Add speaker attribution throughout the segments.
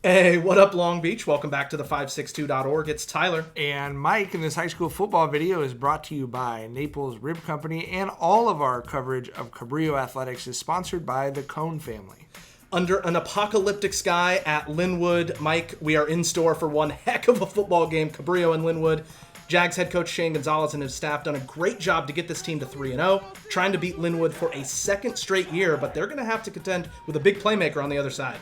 Speaker 1: Hey, what up, Long Beach? Welcome back to the 562.org. It's Tyler.
Speaker 2: And Mike, and this high school football video is brought to you by Naples Rib Company, and all of our coverage of Cabrillo Athletics is sponsored by the Cone family.
Speaker 1: Under an apocalyptic sky at Lynwood, Mike, we are in store for one heck of a football game, Cabrillo and Lynwood. Jags head coach Shane Gonzalez and his staff done a great job to get this team to 3-0, trying to beat Lynwood for a second straight year, but they're going to have to contend with a big playmaker on the other side.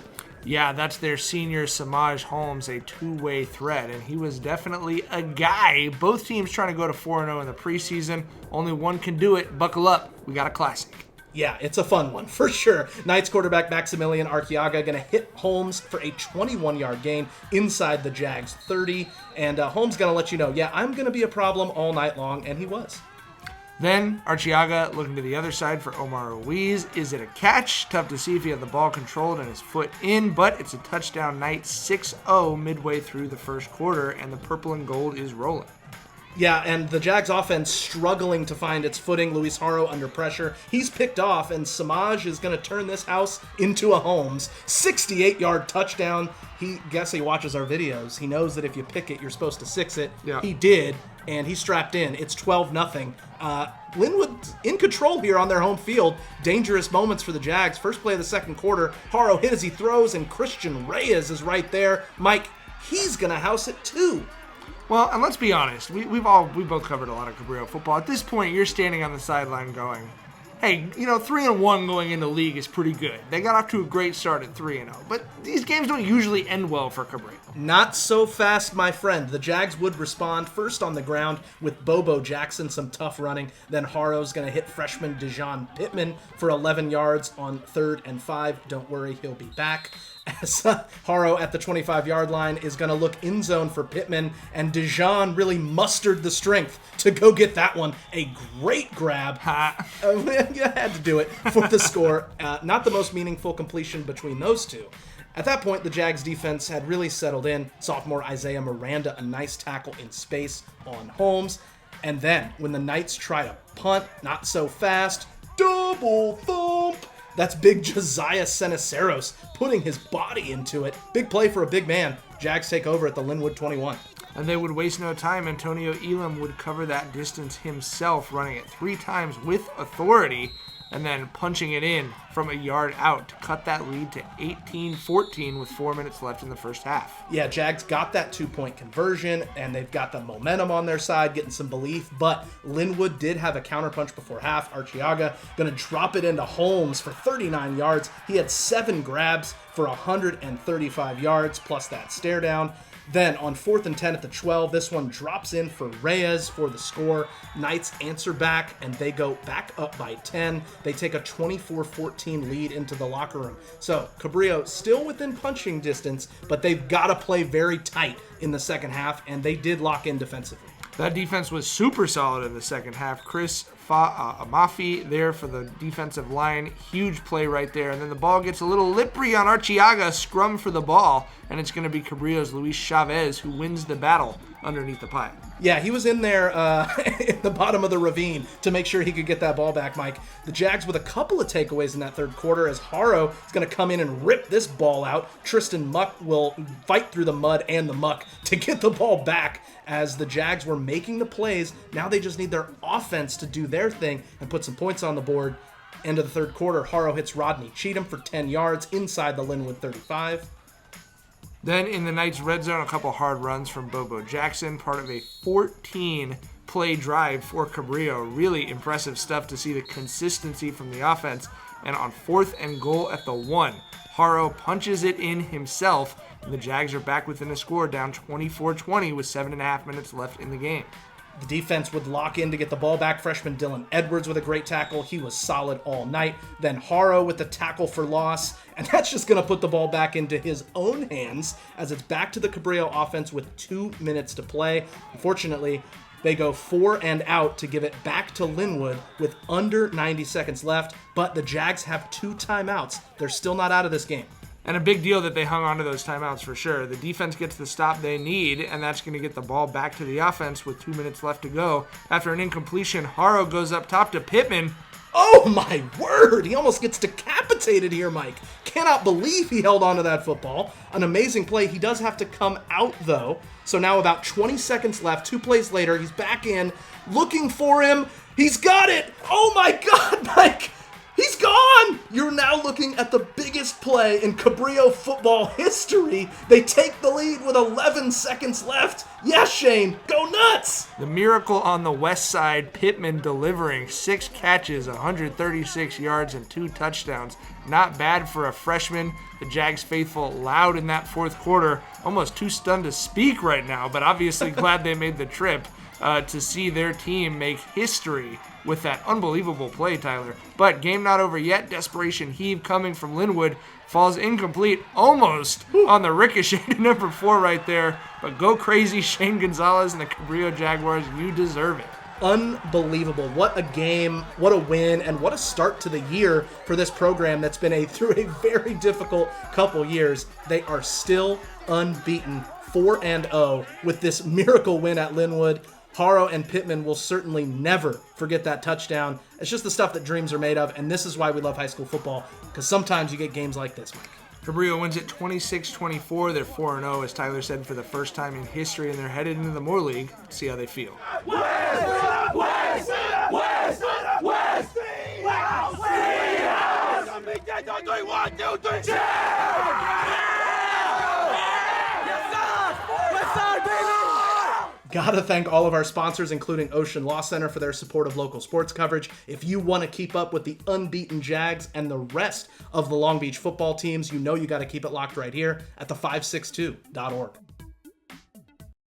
Speaker 2: Yeah, that's their senior Samaj Holmes, a two-way threat, and he was definitely a guy. Both teams trying to go to 4-0 in the preseason. Only one can do it. Buckle up. We got a classic.
Speaker 1: Yeah, it's a fun one, for sure. Knights quarterback Maximilian Archiaga going to hit Holmes for a 21-yard gain inside the Jags 30, and Holmes going to let you know, yeah, I'm going to be a problem all night long, and he was.
Speaker 2: Then Archiaga looking to the other side for Omar Ruiz. Is it a catch? Tough to see if he had the ball controlled and his foot in, but it's a touchdown night, 6-0 midway through the first quarter, and the purple and gold is rolling.
Speaker 1: Yeah, and the Jags offense struggling to find its footing. Luis Haro under pressure. He's picked off, and Samaj is going to turn this house into a Holmes. 68-yard touchdown. He watches our videos. He knows that if you pick it, you're supposed to six it.
Speaker 2: Yeah.
Speaker 1: He did, and he's strapped in. It's 12-0. Lynwood in control here on their home field. Dangerous moments for the Jags. First play of the second quarter. Haro hit as he throws, and Christian Reyes is right there. Mike, he's going to house it too.
Speaker 2: Well, and let's be honest, we both covered a lot of Cabrillo football. At this point, you're standing on the sideline going, hey, 3-1 going into league is pretty good. They got off to a great start at 3-0, but these games don't usually end well for Cabrillo.
Speaker 1: Not so fast, my friend. The Jags would respond first on the ground with Bobo Jackson, some tough running. Then Haro's going to hit freshman Dejon Pittman for 11 yards on 3rd and 5. Don't worry, he'll be back. As Haro at the 25-yard line is going to look in zone for Pittman, and Dejon really mustered the strength to go get that one. A great grab. You had to do it for the score. Not the most meaningful completion between those two. At that point, the Jags defense had really settled in. Sophomore Isaiah Miranda, a nice tackle in space on Holmes. And then, when the Knights try to punt, not so fast, double thump. That's big Josiah Seniceros putting his body into it. Big play for a big man. Jags take over at the Lynwood 21.
Speaker 2: And they would waste no time. Antonio Elam would cover that distance himself, running it 3 times with authority, and then punching it in from a yard out to cut that lead to 18-14 with 4 minutes left in the first half.
Speaker 1: Yeah, Jags got that 2-point conversion, and they've got the momentum on their side, getting some belief, but Lynwood did have a counterpunch before half. Archiaga going to drop it into Holmes for 39 yards. He had 7 grabs for 135 yards, plus that stare down. Then on 4th and 10 at the 12, this one drops in for Reyes for the score. Knights answer back, and they go back up by 10. They take a 24-14 lead into the locker room. So Cabrillo still within punching distance, but they've got to play very tight in the second half, and they did lock in defensively.
Speaker 2: That defense was super solid in the second half. Chris Amafi there for the defensive line. Huge play right there. And then the ball gets a little lippery on Archiaga. Scrum for the ball. And it's going to be Cabrillo's Luis Chavez who wins the battle underneath the pile.
Speaker 1: Yeah, he was in there at the bottom of the ravine to make sure he could get that ball back, Mike. The Jags with a couple of takeaways in that third quarter as Haro is going to come in and rip this ball out. Tristan Muck will fight through the mud and the muck to get the ball back as the Jags were making the plays. Now they just need their offense to do their thing and put some points on the board. End of the third quarter, Haro hits Rodney Cheatham for 10 yards inside the Lynwood 35.
Speaker 2: Then in the Knights' red zone, a couple hard runs from Bobo Jackson, part of a 14-play drive for Cabrillo. Really impressive stuff to see the consistency from the offense. And on 4th and goal at the 1, Haro punches it in himself, and the Jags are back within a score, down 24-20 with 7.5 minutes left in the game.
Speaker 1: The defense would lock in to get the ball back. Freshman Dylan Edwards with a great tackle. He was solid all night. Then Haro with the tackle for loss. And that's just going to put the ball back into his own hands as it's back to the Cabrillo offense with 2 minutes to play. Unfortunately, they go 4 and out to give it back to Lynwood with under 90 seconds left. But the Jags have 2 timeouts. They're still not out of this game.
Speaker 2: And a big deal that they hung on to those timeouts for sure. The defense gets the stop they need, and that's going to get the ball back to the offense with 2 minutes left to go. After an incompletion, Haro goes up top to Pittman.
Speaker 1: Oh my word! He almost gets decapitated here, Mike. cannot believe he held onto that football. An amazing play. He does have to come out, though. So now about 20 seconds left. 2 plays later, he's back in, looking for him. He's got it! Oh my God, Mike! He's gone! You're now looking at the biggest play in Cabrillo football history. They take the lead with 11 seconds left. Yes, Shane, go nuts!
Speaker 2: The miracle on the west side, Pittman delivering 6 catches, 136 yards, and 2 touchdowns. Not bad for a freshman. The Jags faithful loud in that fourth quarter. Almost too stunned to speak right now, but obviously glad they made the trip to see their team make history with that unbelievable play, Tyler. But game not over yet. Desperation heave coming from Lynwood. Falls incomplete almost on the ricochet to number 4 right there. But go crazy, Shane Gonzalez and the Cabrillo Jaguars. You deserve it.
Speaker 1: Unbelievable. What a game, what a win, and what a start to the year for this program that's been through a very difficult couple years. They are still unbeaten, 4-0 with this miracle win at Lynwood. Haro and Pittman will certainly never forget that touchdown. It's just the stuff that dreams are made of, and this is why we love high school football, because sometimes you get games like this, Mike.
Speaker 2: Cabrillo wins it 26-24. They're 4-0, as Tyler said, for the first time in history, and they're headed into the Moore League. Let's see how they feel.
Speaker 3: West! West! West! West!
Speaker 1: Gotta thank all of our sponsors, including Ocean Law Center, for their support of local sports coverage. If you want to keep up with the unbeaten Jags and the rest of the Long Beach football teams, you know you got to keep it locked right here at the562.org.